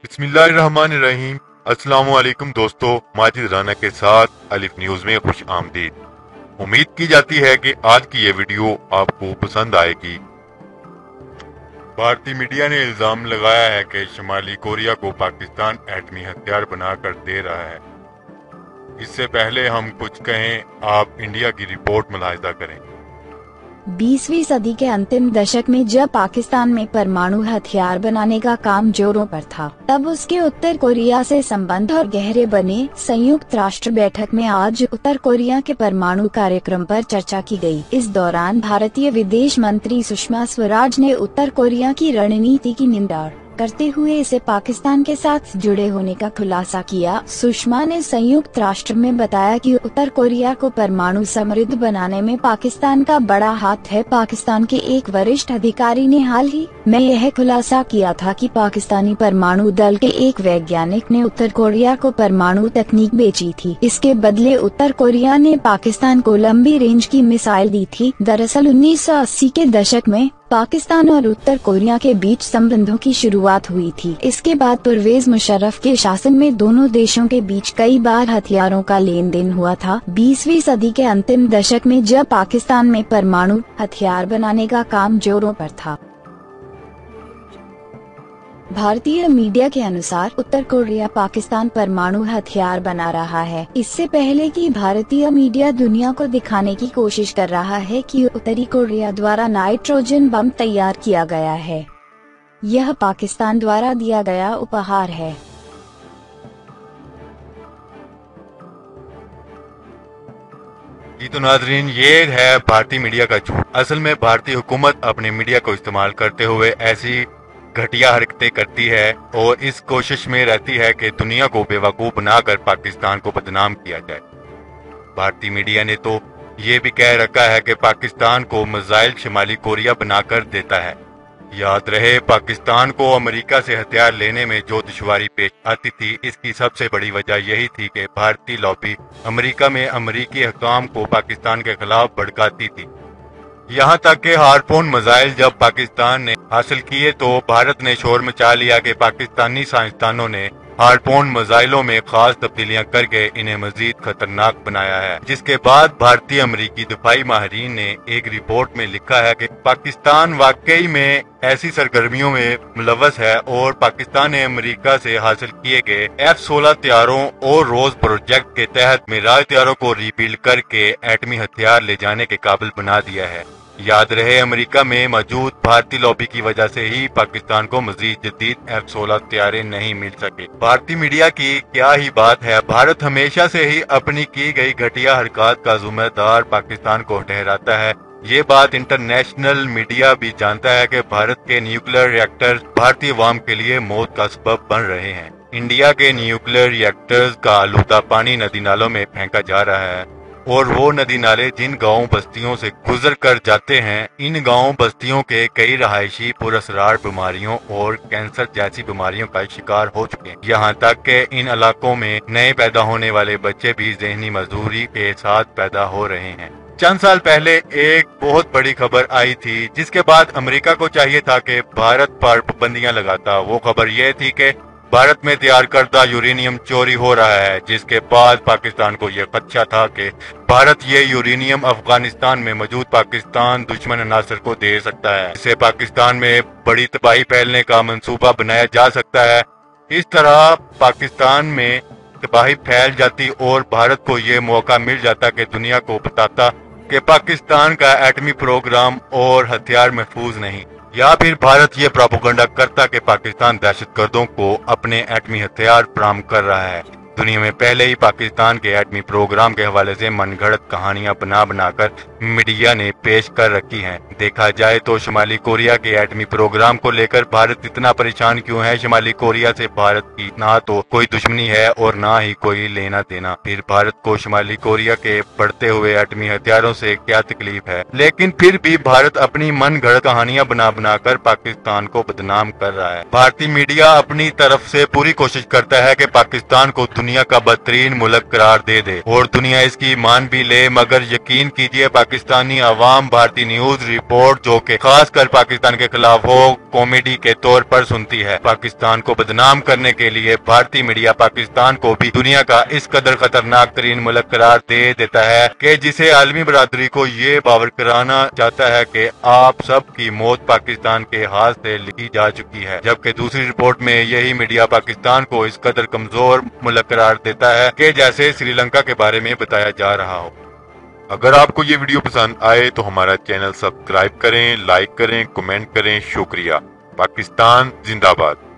बिस्मिल्लाहिर्रहमानिर्रहीम। अस्सलाम वालेकुम दोस्तों, माजिद राना के साथ अलिफ न्यूज में खुश आमदीद। उम्मीद की जाती है कि आज की ये वीडियो आपको पसंद आएगी। भारतीय मीडिया ने इल्जाम लगाया है कि शुमाली कोरिया को पाकिस्तान एटमी हथियार बनाकर दे रहा है। इससे पहले हम कुछ कहें, आप इंडिया की रिपोर्ट मुलाहिजा करें। 20वीं सदी के अंतिम दशक में जब पाकिस्तान में परमाणु हथियार बनाने का काम जोरों पर था, तब उसके उत्तर कोरिया से संबंध और गहरे बने। संयुक्त राष्ट्र बैठक में आज उत्तर कोरिया के परमाणु कार्यक्रम पर चर्चा की गई। इस दौरान भारतीय विदेश मंत्री सुषमा स्वराज ने उत्तर कोरिया की रणनीति की निंदा करते हुए इसे पाकिस्तान के साथ जुड़े होने का खुलासा किया। सुषमा ने संयुक्त राष्ट्र में बताया कि उत्तर कोरिया को परमाणु समृद्ध बनाने में पाकिस्तान का बड़ा हाथ है। पाकिस्तान के एक वरिष्ठ अधिकारी ने हाल ही में यह खुलासा किया था कि पाकिस्तानी परमाणु दल के एक वैज्ञानिक ने उत्तर कोरिया को परमाणु तकनीक बेची थी। इसके बदले उत्तर कोरिया ने पाकिस्तान को लंबी रेंज की मिसाइल दी थी। दरअसल 1980 के दशक में पाकिस्तान और उत्तर कोरिया के बीच संबंधों की शुरुआत हुई थी। इसके बाद परवेज मुशर्रफ के शासन में दोनों देशों के बीच कई बार हथियारों का लेन देन हुआ था। 20वीं सदी के अंतिम दशक में जब पाकिस्तान में परमाणु हथियार बनाने का काम जोरों पर था। भारतीय मीडिया के अनुसार उत्तर कोरिया पाकिस्तान परमाणु हथियार बना रहा है। इससे पहले कि भारतीय मीडिया दुनिया को दिखाने की कोशिश कर रहा है कि उत्तरी कोरिया द्वारा नाइट्रोजन बम तैयार किया गया है। यह पाकिस्तान द्वारा दिया गया उपहार है। जी तो नाजरीन, ये है भारतीय मीडिया का झूठ। असल में भारतीय हुकूमत अपने मीडिया को इस्तेमाल करते हुए ऐसी घटिया हरकतें करती है और इस कोशिश में रहती है कि दुनिया को बेवकूफ बनाकर पाकिस्तान को बदनाम किया जाए। भारतीय मीडिया ने तो ये भी कह रखा है कि पाकिस्तान को मिसाइल शुमाली कोरिया बनाकर देता है। याद रहे, पाकिस्तान को अमेरिका से हथियार लेने में जो दुश्वारी पेश आती थी, इसकी सबसे बड़ी वजह यही थी कि भारतीय लॉबी अमेरिका में अमेरिकी हुक्काम को पाकिस्तान के खिलाफ भड़काती थी। यहाँ तक कि हार्पून मिसाइल जब पाकिस्तान ने हासिल किए तो भारत ने शोर मचा लिया कि पाकिस्तानी साइंसदानों ने हार्पून मिसाइलों में खास तब्दीलियां करके इन्हें मजीद खतरनाक बनाया है। जिसके बाद भारतीय अमेरिकी दिफाई माहिरीन ने एक रिपोर्ट में लिखा है कि पाकिस्तान वाकई में ऐसी सरगर्मियों में मुलव्वस है और पाकिस्तान ने अमेरिका से हासिल किए गए F-16 हथियारों और रोज प्रोजेक्ट के तहत मिराज हथियारों को रीबिल्ड करके एटमी हथियार ले जाने के काबिल बना दिया है। याद रहे, अमेरिका में मौजूद भारतीय लॉबी की वजह से ही पाकिस्तान को मजीद जदीद F-16 हथियारें नहीं मिल सके। भारतीय मीडिया की क्या ही बात है, भारत हमेशा से ही अपनी की गई घटिया हरकत का जिम्मेदार पाकिस्तान को ठहराता है। ये बात इंटरनेशनल मीडिया भी जानता है कि भारत के न्यूक्लियर रिएक्टर्स भारतीय अवाम के लिए मौत का सबब बन रहे हैं। इंडिया के न्यूक्लियर रिएक्टर्स का आलूदा पानी नदी नालों में फेंका जा रहा है और वो नदी नाले जिन गांव बस्तियों से गुजर कर जाते हैं, इन गांव बस्तियों के कई रहायशी पुरअसरार बीमारियों और कैंसर जैसी बीमारियों का शिकार हो चुके हैं। यहाँ तक कि इन इलाकों में नए पैदा होने वाले बच्चे भी ज़हनी मजदूरी के साथ पैदा हो रहे हैं। चंद साल पहले एक बहुत बड़ी खबर आई थी, जिसके बाद अमेरिका को चाहिए था कि भारत पर पाबंदियां लगाता। वो खबर यह थी कि भारत में तैयार करदा यूरेनियम चोरी हो रहा है, जिसके बाद पाकिस्तान को यह खदशा था कि भारत ये यूरेनियम अफगानिस्तान में मौजूद पाकिस्तान दुश्मन अनासर को दे सकता है। इससे पाकिस्तान में बड़ी तबाही फैलने का मंसूबा बनाया जा सकता है। इस तरह पाकिस्तान में तबाही फैल जाती और भारत को ये मौका मिल जाता कि दुनिया को बताता कि पाकिस्तान का एटमी प्रोग्राम और हथियार महफूज नहीं, या फिर भारत ये प्रोपेगेंडा करता कि पाकिस्तान दहशतगर्दों को अपने एटमी हथियार फराहम कर रहा है। दुनिया में पहले ही पाकिस्तान के एटमी प्रोग्राम के हवाले से मनगढ़ंत कहानियां बना बनाकर मीडिया ने पेश कर रखी हैं। देखा जाए तो शुमाली कोरिया के एटमी प्रोग्राम को लेकर भारत इतना परेशान क्यों है? शुमाली कोरिया से भारत की ना तो कोई दुश्मनी है और ना ही कोई लेना देना। फिर भारत को शुमाली कोरिया के बढ़ते हुए एटमी हथियारों से क्या तकलीफ है? लेकिन फिर भी भारत अपनी मनगढ़ंत कहानियां बना बनाकर पाकिस्तान को बदनाम कर रहा है। भारतीय मीडिया अपनी तरफ से पूरी कोशिश करता है कि पाकिस्तान को दुनिया का बदतरीन मुल्क करार दे दे और दुनिया इसकी मान भी ले, मगर यकीन कीजिए पाकिस्तानी अवाम भारतीय न्यूज रिपोर्ट जो कि खास कर पाकिस्तान के खिलाफ हो कॉमेडी के तौर पर सुनती है। पाकिस्तान को बदनाम करने के लिए भारतीय मीडिया पाकिस्तान को भी दुनिया का इस कदर खतरनाक तरीन मुल्क करार दे देता है कि जिसे आलमी बरादरी को ये बावर कराना चाहता है कि आप सब की मौत पाकिस्तान के हाथ से लिखी जा चुकी है, जबकि दूसरी रिपोर्ट में यही मीडिया पाकिस्तान को इस कदर कमजोर मुल्क करार देता है कि जैसे श्रीलंका के बारे में बताया जा रहा हो। अगर आपको ये वीडियो पसंद आए तो हमारा चैनल सब्सक्राइब करें, लाइक करें, कमेंट करें। शुक्रिया। पाकिस्तान जिंदाबाद।